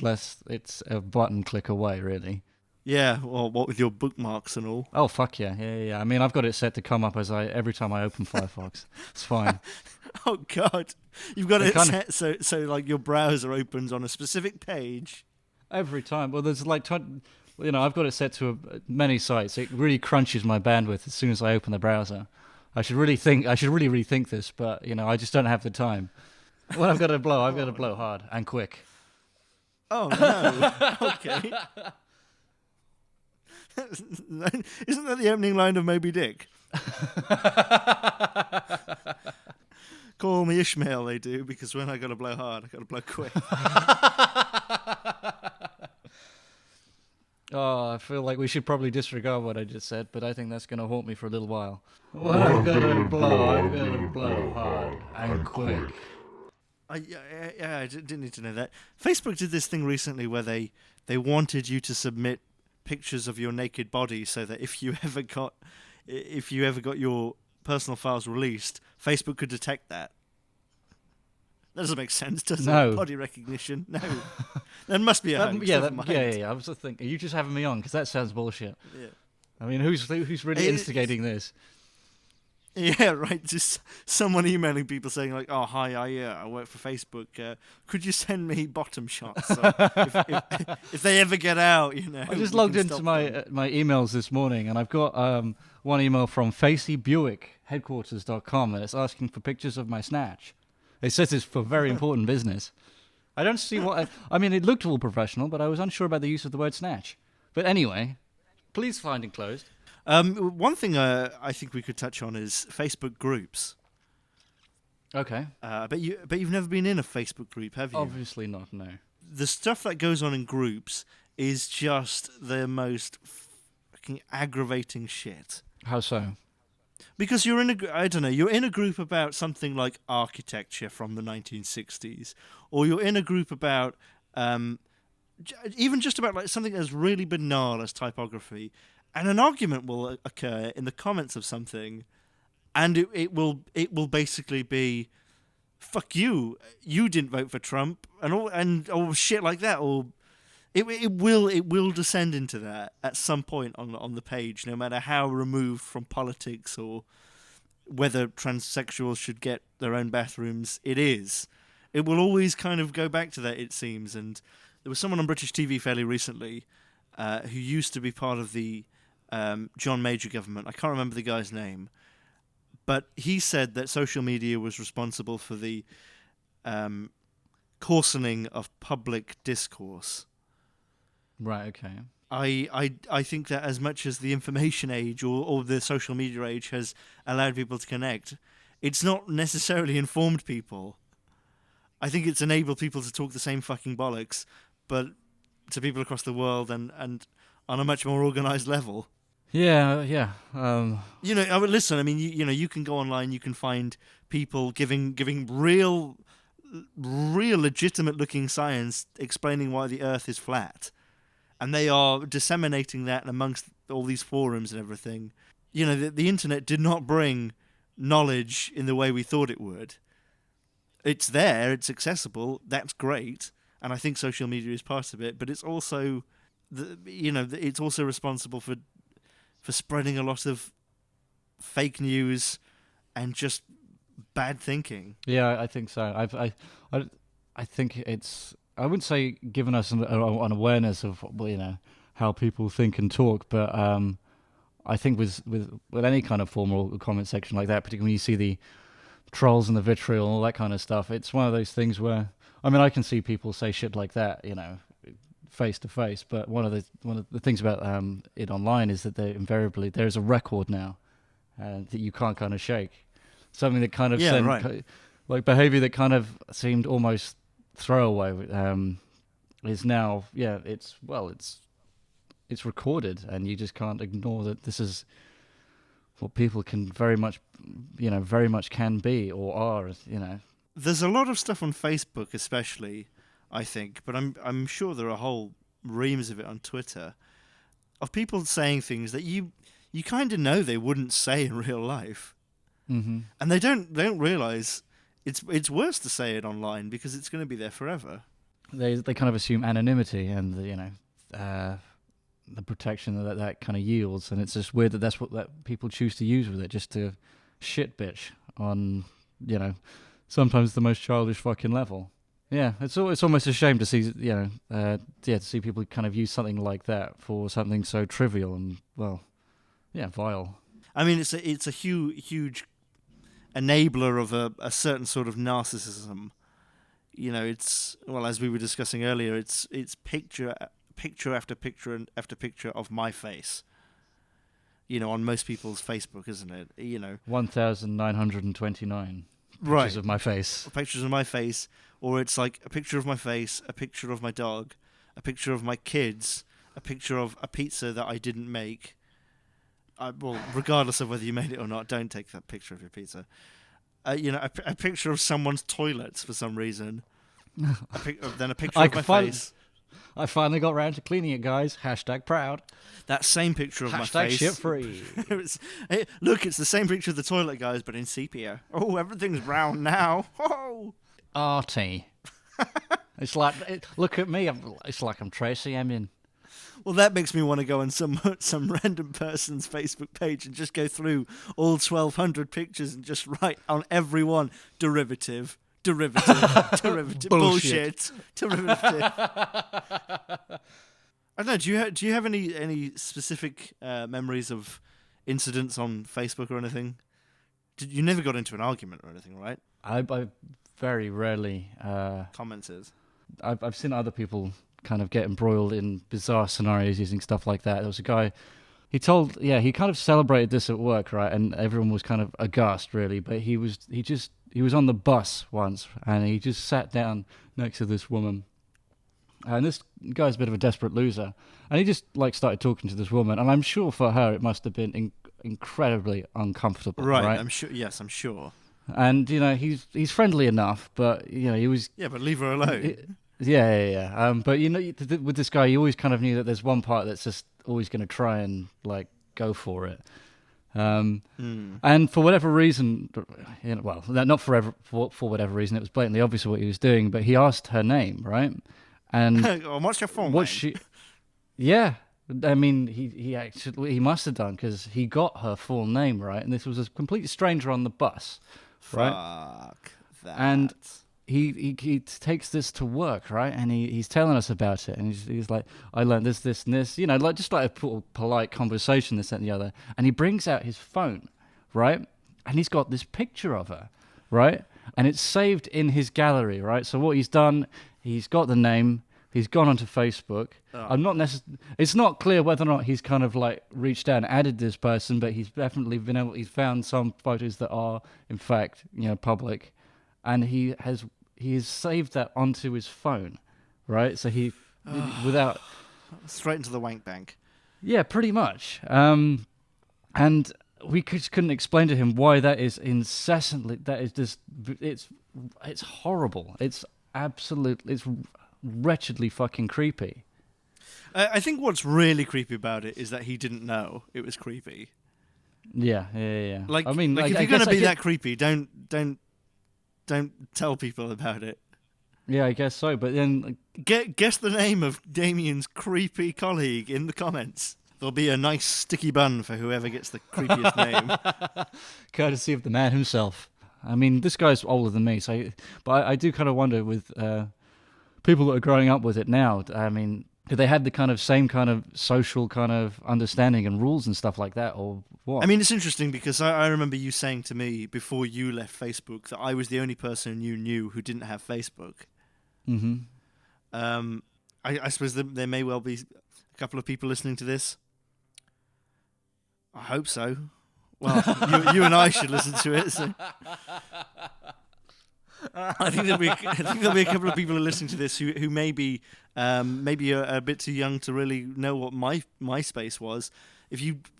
a button click away, really.
Yeah, well, what with your bookmarks and all.
Oh fuck yeah. I mean, I've got it set to come up every time I open Firefox. It's fine.
Oh god, you've got it set so like your browser opens on a specific page
every time. Well, there's like I've got it set to many sites. It really crunches my bandwidth as soon as I open the browser. I should really rethink this, but I just don't have the time. When I've got to blow hard and quick.
Oh no. Okay. Isn't that the opening line of Moby Dick? Call me Ishmael, they do, because when I got to blow hard, I got to blow quick.
Oh, I feel like we should probably disregard what I just said, but I think that's going to haunt me for a little while. Well, I'm going to blow hard and quick.
I didn't need to know that. Facebook did this thing recently where they wanted you to submit pictures of your naked body so that if you ever got your personal files released, Facebook could detect that. That doesn't make sense, does it? Body recognition. No. There must be a hoax.
Yeah. I was just thinking, are you just having me on? Because that sounds bullshit. Yeah. I mean, who's really instigating this?
Yeah, right. Just someone emailing people saying like, "Oh, hi, I work for Facebook. Could you send me bottom shots so if they ever get out, I
just logged into my emails this morning, and I've got one email from FaceyBuickHeadquarters.com, and it's asking for pictures of my snatch. It says it's for very important business. I don't see what... I mean, it looked all professional, but I was unsure about the use of the word snatch. But anyway, please find enclosed.
One thing I think we could touch on is Facebook groups.
Okay.
But you've never been in a Facebook group, have you?
Obviously not, no.
The stuff that goes on in groups is just the most fucking aggravating shit.
How so?
Because you're in a group about something like architecture from the 1960s, or you're in a group about even just about like something as really banal as typography, and an argument will occur in the comments of something, and it will basically be, "Fuck you! You didn't vote for Trump," or shit like that, or it will descend into that at some point on the page, no matter how removed from politics or whether transsexuals should get their own bathrooms. It will always kind of go back to that, it seems. And there was someone on British TV fairly recently who used to be part of the John Major government. I can't remember the guy's name, but he said that social media was responsible for the coarsening of public discourse.
Right, okay.
I think that as much as the information age or the social media age has allowed people to connect, it's not necessarily informed people. I think it's enabled people to talk the same fucking bollocks, but to people across the world and on a much more organised level.
Yeah.
Listen, I mean, you can go online, you can find people giving real legitimate looking science explaining why the Earth is flat. And they are disseminating that amongst all these forums and everything. The internet did not bring knowledge in the way we thought it would. It's there, it's accessible, that's great, and I think social media is part of it. But it's also, it's also responsible for spreading a lot of fake news and just bad thinking.
Yeah, I think so. I think it's. I wouldn't say given us an awareness of how people think and talk, but I think with any kind of formal comment section like that, particularly when you see the trolls and the vitriol and all that kind of stuff, it's one of those things where I can see people say shit like that, face to face. But one of the things about it online is that there's a record now that you can't kind of shake. Something that kind of like behavior that kind of seemed almost throwaway is now it's recorded, and you just can't ignore that this is what people can very much can be or are,
There's a lot of stuff on Facebook, especially, I think, but I'm sure there are whole reams of it on Twitter, of people saying things that you kind of know they wouldn't say in real life, and they don't realize it's worse to say it online because it's going to be there forever.
They kind of assume anonymity and the protection that kind of yields, and it's just weird that people choose to use with it, just to shit bitch on sometimes the most childish fucking level. Yeah, it's almost a shame to see to see people kind of use something like that for something so trivial and vile.
I mean, it's a huge enabler of a certain sort of narcissism. It's, well, as we were discussing earlier, it's picture after picture after picture of my face. On most people's Facebook, isn't it?
1,929 pictures of my face.
Pictures of my face, or it's like a picture of my face, a picture of my dog, a picture of my kids, a picture of a pizza that I didn't make. Well, regardless of whether you made it or not, don't take that picture of your pizza. A picture of someone's toilets for some reason. Then a picture of my face.
I finally got round to cleaning it, guys. #proud.
That same picture of my face.
#shit free.
Look, it's the same picture of the toilet, guys, but in sepia. Oh, everything's brown now. Oh,
arty. It's like, look at me. It's like I'm Tracy Emin.
Well, that makes me want to go on some random person's Facebook page and just go through all 1,200 pictures and just write on every one derivative, bullshit, derivative. I don't know. Do you have any specific memories of incidents on Facebook or anything? You never got into an argument or anything, right?
I very rarely
commented.
I've seen other people kind of get embroiled in bizarre scenarios using stuff like that. There was a guy, he kind of celebrated this at work, right? And everyone was kind of aghast, really. But he was on the bus once, and he just sat down next to this woman. And this guy's a bit of a desperate loser, and he just started talking to this woman. And I'm sure for her it must have been incredibly uncomfortable, right?
I'm sure. Yes, I'm sure.
And he's friendly enough, but he was.
Yeah, but leave her alone.
Yeah. But with this guy, you always kind of knew that there's one part that's just always going to try and go for it. And for whatever reason, not for whatever reason, it was blatantly obvious what he was doing. But he asked her name, right? And
what's your phone name?
Yeah. I mean, he must have done, because he got her full name, right? And this was a complete stranger on the bus, right?
Fuck that.
And he takes this to work, right? And he's telling us about it, and he's like, I learned this, and this, just like a polite conversation, this, that, and the other. And he brings out his phone, right? And he's got this picture of her, right? And it's saved in his gallery, right? So what he's done, he's got the name, he's gone onto Facebook. Oh. It's not clear whether or not he's kind of reached out and added this person, but he's definitely he's found some photos that are, in fact, public. And he has saved that onto his phone, right? So without
straight into the wank bank.
Yeah, pretty much. And we just couldn't explain to him why that is incessantly. That is just it's horrible. It's wretchedly fucking creepy.
I think what's really creepy about it is that he didn't know it was creepy.
Yeah.
I mean, if you're going to be that creepy, don't tell people about it.
Yeah, I guess so. But then
guess the name of Damien's creepy colleague in the comments. There'll be a nice sticky bun for whoever gets the creepiest name.
Courtesy of the man himself. I mean, this guy's older than me, but I do kind of wonder with people that are growing up with it now. I mean, do they have the kind of same kind of social kind of understanding and rules and stuff like that, or what?
I mean, it's interesting because I remember you saying to me before you left Facebook that I was the only person you knew who didn't have Facebook.
Mm-hmm.
I suppose there may well be a couple of people listening to this. I hope so. Well, you and I should listen to it. So. I think there'll be a couple of people who are listening to this who maybe are a bit too young to really know what MySpace was.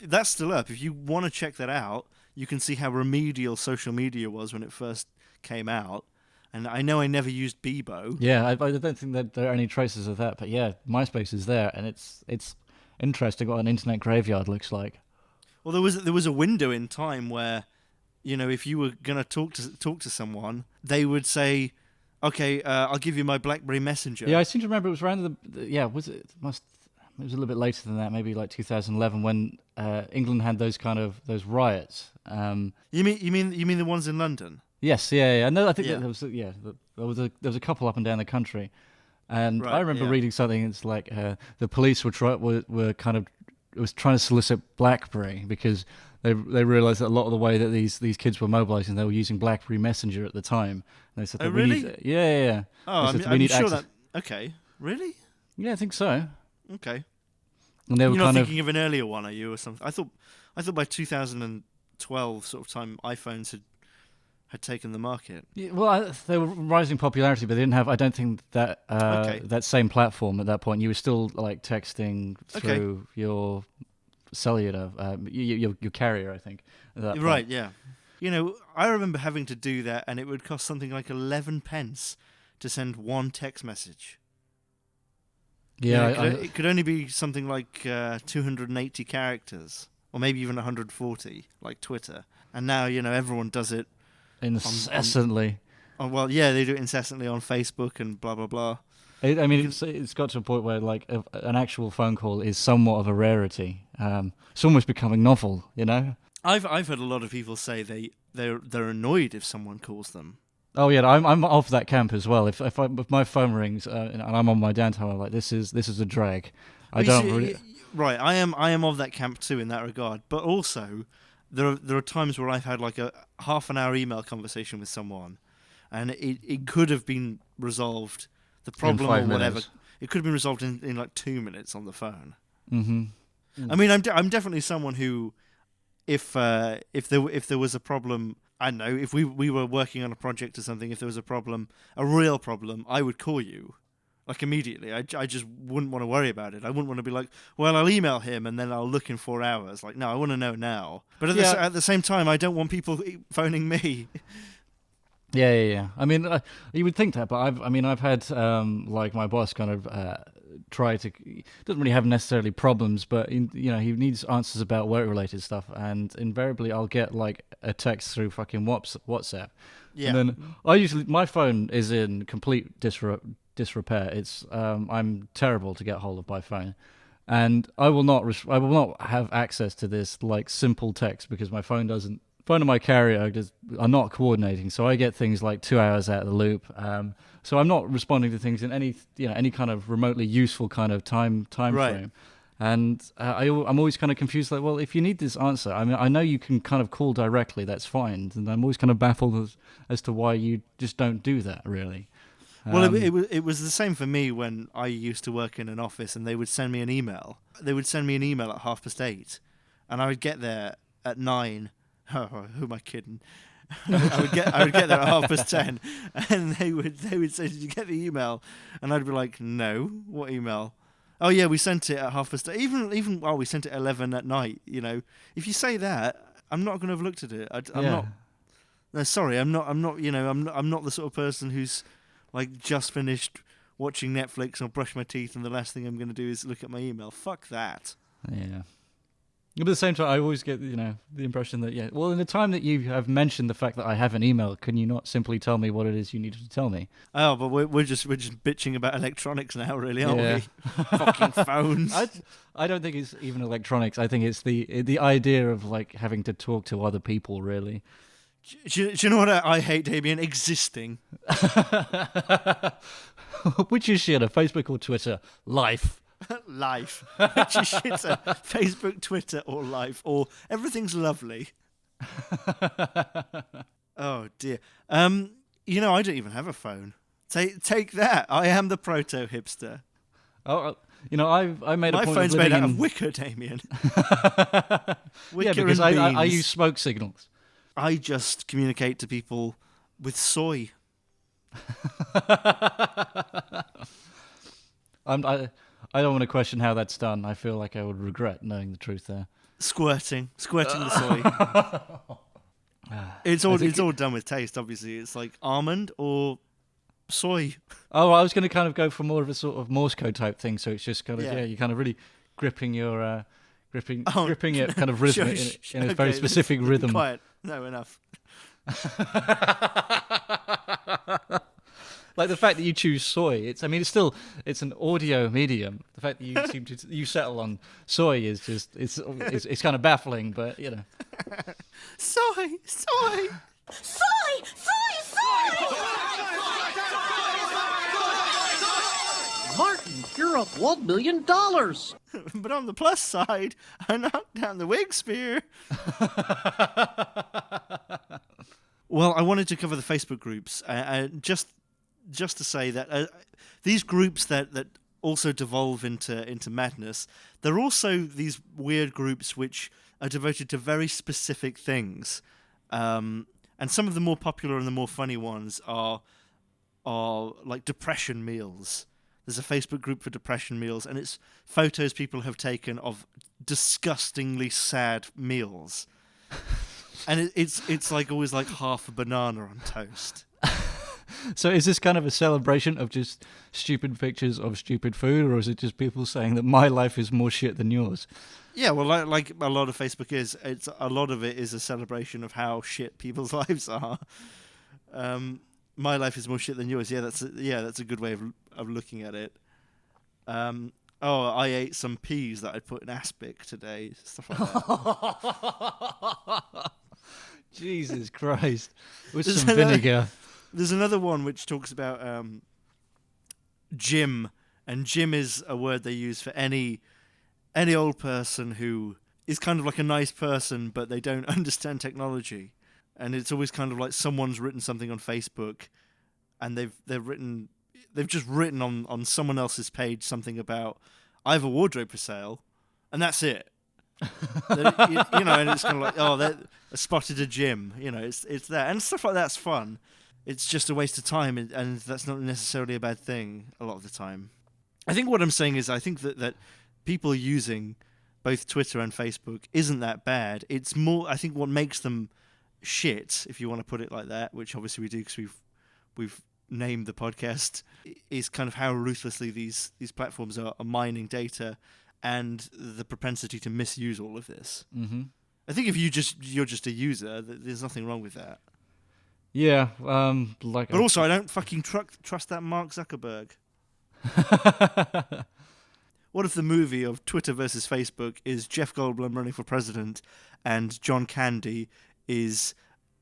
That's still up. If you want to check that out, you can see how remedial social media was when it first came out. And I know I never used Bebo.
Yeah, I don't think that there are any traces of that. But yeah, MySpace is there, and it's interesting what an internet graveyard looks like.
Well, there was a window in time where, if you were gonna talk to someone, they would say, "Okay, I'll give you my BlackBerry Messenger."
Yeah, I seem to remember it was around it was a little bit later than that, maybe like 2011 when England had those riots.
You mean the ones in London?
Yes, yeah. No, I think
Yeah.
there was a couple up and down the country, and
Right,
I remember
yeah.
reading something. It's like the police were trying to solicit BlackBerry because they realised that a lot of the way that these kids were mobilising, they were using BlackBerry Messenger at the time. And they said,
Oh, really?
Yeah.
Oh,
They said,
I'm
need
sure
access.
that. Okay, really?
Yeah, I think so.
Okay.
And they were
You're not
kind
thinking of an earlier one, are you, or something? I thought by 2012 sort of time, iPhones had taken the market.
Yeah, well, they were rising popularity, but they didn't have. I don't think that
Okay.
that same platform at that point. You were still like texting through your cellular, your carrier, I think. At that point.
Right, yeah. I remember having to do that, and it would cost something like 11 pence to send one text message.
Yeah,
It could only be something like 280 characters, or maybe even 140, like Twitter. And now, everyone does it
incessantly.
Well, yeah, they do it incessantly on Facebook and blah, blah, blah.
I mean, it's got to a point where like an actual phone call is somewhat of a rarity. It's almost becoming novel,
I've heard a lot of people say they're annoyed if someone calls them.
Oh yeah, I'm of that camp as well. If my phone rings and I'm on my downtime, I'm like, this is a drag.
Right. I am of that camp too in that regard. But also, there are times where I've had like a half an hour email conversation with someone, and it could have been resolved. The problem or whatever, it could have been resolved in like 2 minutes on the phone.
Mm-hmm.
I mean, I'm definitely someone who, if there was a problem, I don't know, if we were working on a project or something, if there was a problem, a real problem, I would call you, like immediately. I just wouldn't want to worry about it. I wouldn't want to be like, well, I'll email him and then I'll look in 4 hours. Like, no, I want to know now. But at the same time, I don't want people phoning me.
Yeah. I mean, you would think that, but I've had like my boss kind of try to doesn't really have necessarily problems, but he needs answers about work-related stuff, and invariably I'll get like a text through fucking WhatsApp.
Yeah.
And then my phone is in complete disrepair. It's I'm terrible to get hold of by phone. And I will not have access to this like simple text because my phone and my carrier are not coordinating, so I get things like 2 hours out of the loop. So I'm not responding to things in any kind of remotely useful kind of time
Right.
frame. And I'm always kind of confused. Like, well, if you need this answer, I mean, I know you can kind of call directly. That's fine. And I'm always kind of baffled as to why you just don't do that. Really.
Well, it was the same for me when I used to work in an office, and they would send me an email. They would send me an email at 8:30, and I would get there at 9. Oh, who am I kidding? I would get there at 10:30, and they would say, "Did you get the email?" And I'd be like, "No, what email?" "Oh yeah, we sent it at 8:30. Even we sent it at 11 at night. If you say that, I'm not going to have looked at it. I'm not. No, sorry, I'm not. I'm not the sort of person who's like just finished watching Netflix or brush my teeth, and the last thing I'm going to do is look at my email. Fuck that.
Yeah. But at the same time, I always get, the impression that, well, in the time that you have mentioned the fact that I have an email, can you not simply tell me what it is you needed to tell me?
Oh, but we're just bitching about electronics now, really, aren't
Yeah.
we? Fucking phones.
I don't think it's even electronics. I think it's the idea of like having to talk to other people, really.
Do you know what I hate, Damien? Existing.
Which is shitter, Facebook or Twitter? Life.
Life. Which is shitter, Facebook, Twitter, or life, or everything's lovely. Oh dear. I don't even have a phone. Take that. I am the proto hipster.
Oh, I made a
My
point
phone's
of
made
living
out
in...
of wicker, Damien.
Yeah,
Wicker
because
and
I
beans.
use smoke signals.
I just communicate to people with soy.
I don't want to question how that's done. I feel like I would regret knowing the truth there.
Squirting the soy. It's
I think
all done with taste, obviously. It's like almond or soy.
Oh, I was going to kind of go for more of a sort of Morse code type thing. So it's just kind of
Yeah.
you're kind of really gripping your gripping
Oh,
gripping it kind of rhythmic in a very
okay,
specific rhythm.
Quiet. No, enough.
Like the fact that you choose soy. It's an audio medium. The fact that you seem to you settle on soy is just it's kind of baffling, but you know.
Soy.
Soy! Soy! Soy!
Martin, you're up $1 million.
But on the plus side, I knocked down the wig spear. Well, I wanted to cover the Facebook groups, just to say that these groups that also devolve into madness, they're also these weird groups which are devoted to very specific things, and some of the more popular and the more funny ones are like depression meals. There's a Facebook group for depression meals, and it's photos people have taken of disgustingly sad meals. And it's like always like half a banana on toast.
So is this kind of a celebration of just stupid pictures of stupid food, or is it just people saying that my life is more shit than yours?
Yeah, well, like a lot of Facebook is, it's a lot of it is a celebration of how shit people's lives are. My life is more shit than yours. Yeah, that's a good way of looking at it. I ate some peas that I put in aspic today. Stuff like that.
Jesus Christ. With
There's
some vinegar.
There's another one which talks about Jim, and Jim is a word they use for any old person who is kind of like a nice person, but they don't understand technology. And it's always kind of like someone's written something on Facebook, and they've just written on someone else's page something about, I have a wardrobe for sale, and that's it. And it's kind of like, I spotted a gym. It's that, and stuff like that's fun. It's just a waste of time, and that's not necessarily a bad thing a lot of the time. I think what I'm saying is I think that people using both Twitter and Facebook isn't that bad. It's more, I think, what makes them shit, if you want to put it like that, which obviously we do because we've named the podcast, is kind of how ruthlessly these platforms are mining data and the propensity to misuse all of this.
Mm-hmm.
I think if you're just a user, there's nothing wrong with that.
Yeah,
But also, I don't fucking trust that Mark Zuckerberg. What if the movie of Twitter versus Facebook is Jeff Goldblum running for president, and John Candy is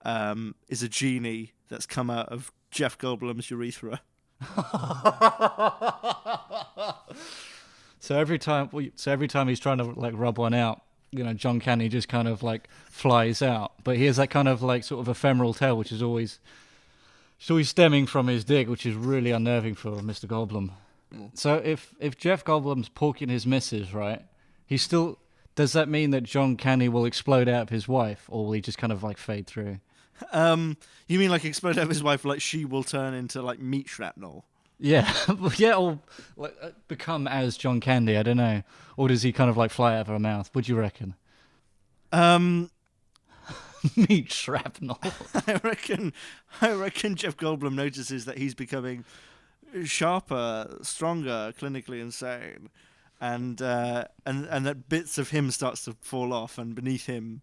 a genie that's come out of Jeff Goldblum's urethra?
So every time he's trying to like rub one out, John Candy just kind of like flies out. But he has that kind of like sort of ephemeral tail, which is always stemming from his dick, which is really unnerving for Mr. Goldblum. So if Jeff Goldblum's porking his missus, right, does that mean that John Candy will explode out of his wife, or will he just kind of like fade through?
You mean like explode out of his wife, like she will turn into like meat shrapnel?
Yeah, yeah, or like, become as John Candy, I don't know. Or does he kind of like fly out of her mouth? What do you reckon? Meat shrapnel.
I reckon Jeff Goldblum notices that he's becoming sharper, stronger, clinically insane, and that bits of him starts to fall off, and beneath him,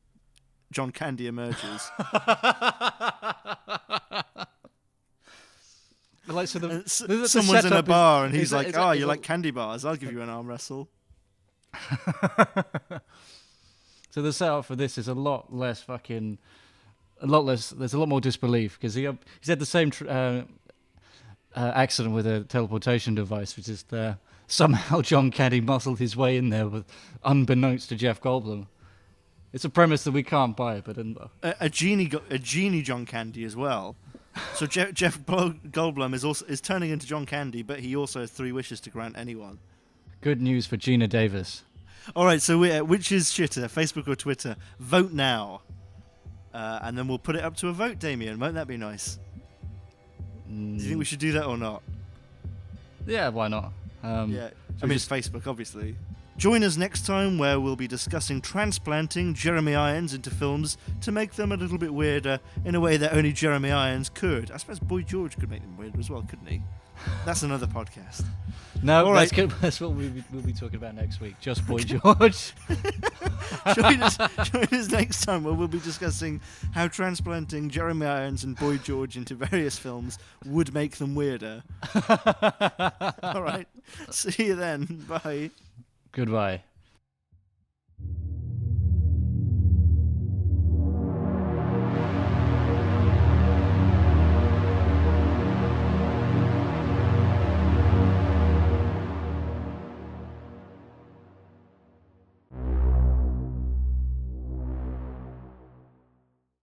John Candy emerges.
Like, so the
someone's in a bar and he's like,
you
like candy bars? I'll give you an arm wrestle.
So the setup for this is there's a lot more disbelief, because he had the same accident with a teleportation device, which is somehow John Candy muscled his way in there, unbeknownst to Jeff Goldblum. It's a premise that we can't buy, but
a genie John Candy as well. So Jeff Goldblum is turning into John Candy, but he also has 3 wishes to grant anyone.
Good news for Gina Davis.
All right, so which is shitter, Facebook or Twitter? Vote now. And then we'll put it up to a vote, Damien. Won't that be nice? Do you think we should do that or not?
Yeah, why not?
Yeah, I mean, it's Facebook, obviously. Join us next time where we'll be discussing transplanting Jeremy Irons into films to make them a little bit weirder in a way that only Jeremy Irons could. I suppose Boy George could make them weirder as well, couldn't he? That's another podcast.
No,
All
that's
right.
good. That's what we'll be talking about next week. Just Boy George.
join us next time where we'll be discussing how transplanting Jeremy Irons and Boy George into various films would make them weirder. All right. See you then. Bye.
Goodbye.